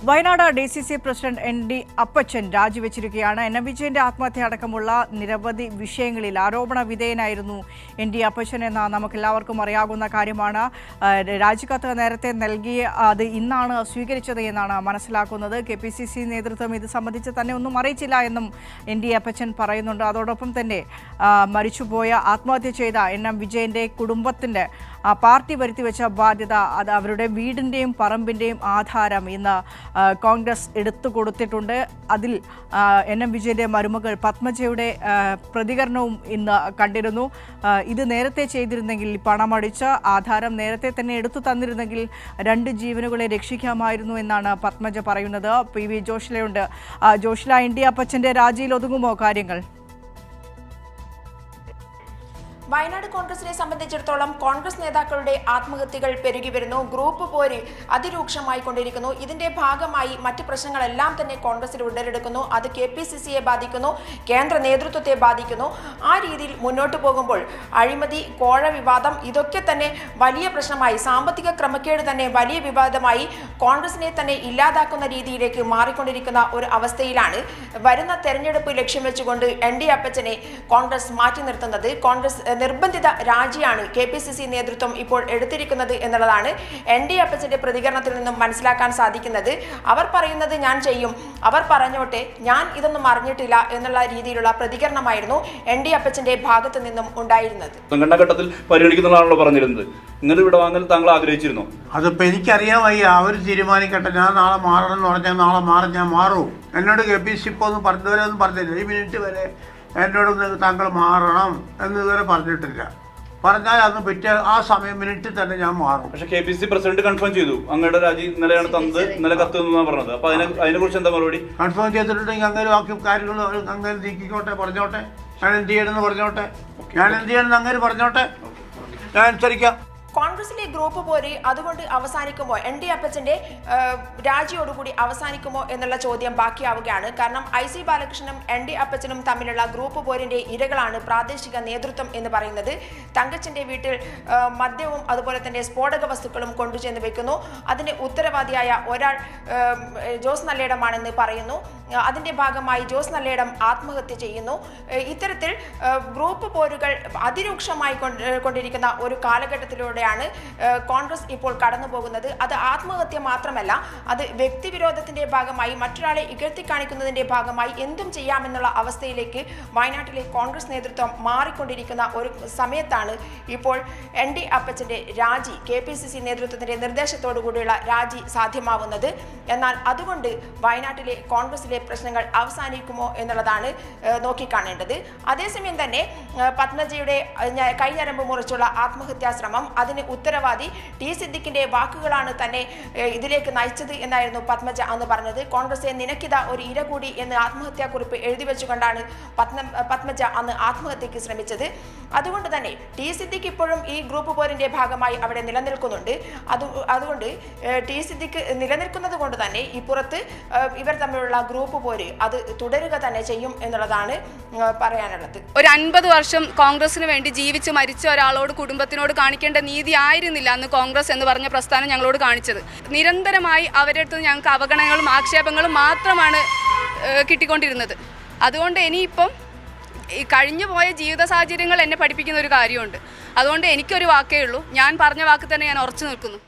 Wayanad DCC president ND അപ്പച്ചൻ രാജിവെച്ചിരിക്കുകയാണ്. NM വിജയന്റെ ആത്മഹത്യ അടക്കമുള്ള നിരവധി വിഷയങ്ങളിൽ ആരോപണ വിധേയനായിരുന്നു ND അപ്പച്ചൻ എന്ന നമുക്കെല്ലാവർക്കും അറിയാവുന്ന കാര്യമാണ്. രാജിക്കത്ത് നേരത്തെ നൽകി അത് ഇന്നാണ് സ്വീകരിച്ചത് എന്നാണ് മനസ്സിലാക്കുന്നത്. KPCC നേതൃത്വം ഇത് സംബന്ധിച്ച് തന്നെ ഒന്നും അറിയിച്ചില്ല എന്നും ND അപ്പച്ചൻ പറയുന്നുണ്ട്. അതോടൊപ്പം തന്നെ മരിച്ചുപോയ ആത്മഹത്യ ചെയ്ത NM വിജയന്റെ കുടുംബത്തിന്റെ പാർട്ടി വരുത്തിവെച്ച ബാധ്യത അത് അവരുടെ വീടിൻ്റെയും പറമ്പിൻ്റെയും ആധാരം ഇന്ന് കോൺഗ്രസ് എടുത്തു കൊടുത്തിട്ടുണ്ട്. അതിൽ NM വിജയന്റെ മരുമകൾ പത്മജയുടെ പ്രതികരണവും ഇന്ന് കണ്ടിരുന്നു. ഇത് നേരത്തെ ചെയ്തിരുന്നെങ്കിൽ, പണമടിച്ച ആധാരം നേരത്തെ തന്നെ എടുത്തു തന്നിരുന്നെങ്കിൽ 2 ജീവനുകളെ രക്ഷിക്കാമായിരുന്നു എന്നാണ് പത്മജ പറയുന്നത്. PV ജോഷിലയുണ്ട്. ജോഷില, ND അപ്പച്ചന്റെ രാജിയിൽ ഒതുങ്ങുമോ കാര്യങ്ങൾ? വയനാട് കോൺഗ്രസിനെ സംബന്ധിച്ചിടത്തോളം കോൺഗ്രസ് നേതാക്കളുടെ ആത്മഹത്യകൾ പെരുകി വരുന്നു. ഗ്രൂപ്പ് പോര് അതിരൂക്ഷമായി കൊണ്ടിരിക്കുന്നു. ഇതിന്റെ ഭാഗമായി മറ്റ് പ്രശ്നങ്ങളെല്ലാം തന്നെ കോൺഗ്രസിൽ ഉടലെടുക്കുന്നു. അത് KPCCയെ ബാധിക്കുന്നു, കേന്ദ്ര നേതൃത്വത്തെ ബാധിക്കുന്നു. ആ രീതിയിൽ മുന്നോട്ട് പോകുമ്പോൾ അഴിമതി, കോഴ വിവാദം ഇതൊക്കെ തന്നെ വലിയ പ്രശ്നമായി, സാമ്പത്തിക ക്രമക്കേട് തന്നെ വലിയ വിവാദമായി കോൺഗ്രസിനെ തന്നെ ഇല്ലാതാക്കുന്ന രീതിയിലേക്ക് മാറിക്കൊണ്ടിരിക്കുന്ന ഒരു അവസ്ഥയിലാണ് വരുന്ന തെരഞ്ഞെടുപ്പ് ലക്ഷ്യം വെച്ചുകൊണ്ട് ND അപ്പച്ചനെ കോൺഗ്രസ് മാറ്റി നിർത്തുന്നത്. കോൺഗ്രസ് നിർബന്ധിത രാജിയാണ് KPCC നേതൃത്വം ഇപ്പോൾ എടുത്തിരിക്കുന്നത് എന്നുള്ളതാണ് ND അപ്പച്ചന്റെ പ്രതികരണത്തിൽ നിന്നും മനസ്സിലാക്കാൻ സാധിക്കുന്നത്. അവർ പറയുന്നത് ഞാൻ ചെയ്യും, അവർ പറഞ്ഞോട്ടെ, ഞാൻ ഇതൊന്നും അറിഞ്ഞിട്ടില്ല എന്നുള്ള രീതിയിലുള്ള പ്രതികരണമായിരുന്നു ND അപ്പച്ചന്റെ ഭാഗത്ത് നിന്നും ഉണ്ടായിരുന്നത്. സംഘടനാഘട്ടത്തിൽ പരിഗണിക്കുന്നതാണല്ലോ പറഞ്ഞിരുന്നത്. ഇങ്ങനെ ഇവിടെ വാങ്ങൽ താങ്കൾ ആഗ്രഹിച്ചിരുന്നു? അതിപ്പോ എനിക്കറിയാൻ വയ്യ, അവർ തീരുമാനിക്കട്ടെ. ഞാൻ നാളെ മാറണം എന്ന് പറഞ്ഞാൽ നാളെ മാറും, ഞാൻ മാറും. എന്നോട് KPCC ഇപ്പോൾ ഒന്നും പറഞ്ഞതുവരെ ഒന്നും പറഞ്ഞില്ല. ഈ മിനിറ്റ് വരെ എന്നോടൊന്ന് താങ്കൾ മാറണം എന്ന് ഇതുവരെ പറഞ്ഞിട്ടില്ല. പറഞ്ഞാൽ അന്ന് പറ്റിയ ആ സമയം മിനിറ്റിൽ തന്നെ ഞാൻ മാറും. പക്ഷേ KPCC പ്രസിഡന്റ് കൺഫേം ചെയ്തു അങ്ങയുടെ രാജി ഇന്നലെയാണ് തന്നത്, ഇന്നലെ കത്ത് എന്നാണ് പറഞ്ഞത്. അപ്പൊ അതിനെ കുറിച്ച് എന്താ മറുപടി? കൺഫേം ചെയ്തിട്ടുണ്ടെങ്കിൽ അങ്ങനെ ബാക്കി കാര്യങ്ങൾ അങ്ങനെ നീക്കിക്കോട്ടെ, പറഞ്ഞോട്ടെ. ഞാൻ എന്ത് ചെയ്യണമെന്ന് പറഞ്ഞോട്ടെ, ഞാൻ എന്ത് ചെയ്യണമെന്ന് അങ്ങനെ പറഞ്ഞോട്ടെ, ഞാൻ അനുസരിക്കാം. കോൺഗ്രസിലെ ഗ്രൂപ്പ് പോര് അതുകൊണ്ട് അവസാനിക്കുമോ, ND അപ്പച്ചന്റെ രാജിയോടുകൂടി അവസാനിക്കുമോ എന്നുള്ള ചോദ്യം ബാക്കിയാവുകയാണ്. കാരണം IC ബാലകൃഷ്ണനും ND അപ്പച്ചനും തമ്മിലുള്ള ഗ്രൂപ്പ് പോരിന്റെ ഇരകളാണ് പ്രാദേശിക നേതൃത്വം എന്ന് പറയുന്നത്. തങ്കച്ചന്റെ വീട്ടിൽ മദ്യവും അതുപോലെ തന്നെ സ്ഫോടക വസ്തുക്കളും കൊണ്ടുചെന്ന് വെക്കുന്നു. അതിന് ഉത്തരവാദിയായ ഒരാൾ ജോസ് നല്ലേടമാണെന്ന് പറയുന്നു. അതിന്റെ ഭാഗമായി ജോസ് നല്ലേടം ആത്മഹത്യ ചെയ്യുന്നു. ഇത്തരത്തിൽ ഗ്രൂപ്പ് പോരുകൾ അതിരൂക്ഷമായി കൊണ്ടിരിക്കുന്ന ഒരു കാലഘട്ടത്തിലൂടെ കോൺഗ്രസ് ഇപ്പോൾ കടന്നു പോകുന്നത്. അത് ആത്മഹത്യ മാത്രമല്ല, അത് വ്യക്തിവിരോധത്തിന്റെ ഭാഗമായി, മറ്റൊരാളെ ഇകഴ്ത്തി കാണിക്കുന്നതിന്റെ ഭാഗമായി എന്തും ചെയ്യാമെന്നുള്ള അവസ്ഥയിലേക്ക് വയനാട്ടിലെ കോൺഗ്രസ് നേതൃത്വം മാറിക്കൊണ്ടിരിക്കുന്ന ഒരു സമയത്താണ് ഇപ്പോൾ ND അപ്പച്ചന്റെ രാജി, KPCC നേതൃത്വത്തിന്റെ നിർദ്ദേശത്തോടു കൂടിയുള്ള രാജി സാധ്യമാവുന്നത്. എന്നാൽ അതുകൊണ്ട് വയനാട്ടിലെ കോൺഗ്രസിലെ പ്രശ്നങ്ങൾ അവസാനിക്കുമോ എന്നുള്ളതാണ് നോക്കിക്കാണേണ്ടത്. അതേസമയം തന്നെ പത്മജയുടെ കൈഞ്ഞരമ്പ് മുറിച്ചുള്ള ആത്മഹത്യാ ശ്രമം, അതിന് ഉത്തരവാദി T സിദ്ദിഖിന്റെ വാക്കുകളാണ് തന്നെ ഇതിലേക്ക് നയിച്ചത് എന്നായിരുന്നു പത്മജ അന്ന് പറഞ്ഞത്. കോൺഗ്രസെ നിനക്കിത ഒരു ഇര കൂടി എന്ന് ആത്മഹത്യാക്കുറിപ്പ് എഴുതി വെച്ചുകൊണ്ടാണ് പത്മജ അന്ന് ആത്മഹത്യക്ക് ശ്രമിച്ചത്. അതുകൊണ്ട് തന്നെ T സിദ്ദിഖ് ഇപ്പോഴും ഈ ഗ്രൂപ്പ് പോരിന്റെ ഭാഗമായി അവിടെ നിലനിൽക്കുന്നുണ്ട്. അതുകൊണ്ട് T സിദ്ദിഖ് നിലനിൽക്കുന്നത് കൊണ്ട് തന്നെ ഇപ്പുറത്ത് ഇവർ തമ്മിലുള്ള ഗ്രൂപ്പ് പോര് അത് തുടരുക തന്നെ ചെയ്യും എന്നുള്ളതാണ് പറയാനുള്ളത്. ഒരു 50 വർഷം കോൺഗ്രസിന് വേണ്ടി ജീവിച്ച് മരിച്ച ഒരാളോട്, കുടുംബത്തിനോട് കാണിക്കേണ്ട നീതി ആയിരുന്നില്ല അന്ന് കോൺഗ്രസ് എന്ന് പറഞ്ഞ പ്രസ്ഥാനം ഞങ്ങളോട് കാണിച്ചത്. നിരന്തരമായി അവരുടെ അടുത്ത് ഞങ്ങൾക്ക് അവഗണനകളും ആക്ഷേപങ്ങളും മാത്രമാണ് കിട്ടിക്കൊണ്ടിരുന്നത്. അതുകൊണ്ട് ഇനിയിപ്പം ഈ കഴിഞ്ഞു പോയ ജീവിത സാഹചര്യങ്ങൾ എന്നെ പഠിപ്പിക്കുന്ന ഒരു കാര്യമുണ്ട്. അതുകൊണ്ട് എനിക്കൊരു വാക്കേ ഉള്ളൂ, ഞാൻ പറഞ്ഞ വാക്ക് തന്നെ ഞാൻ ഉറച്ചു നിൽക്കുന്നു.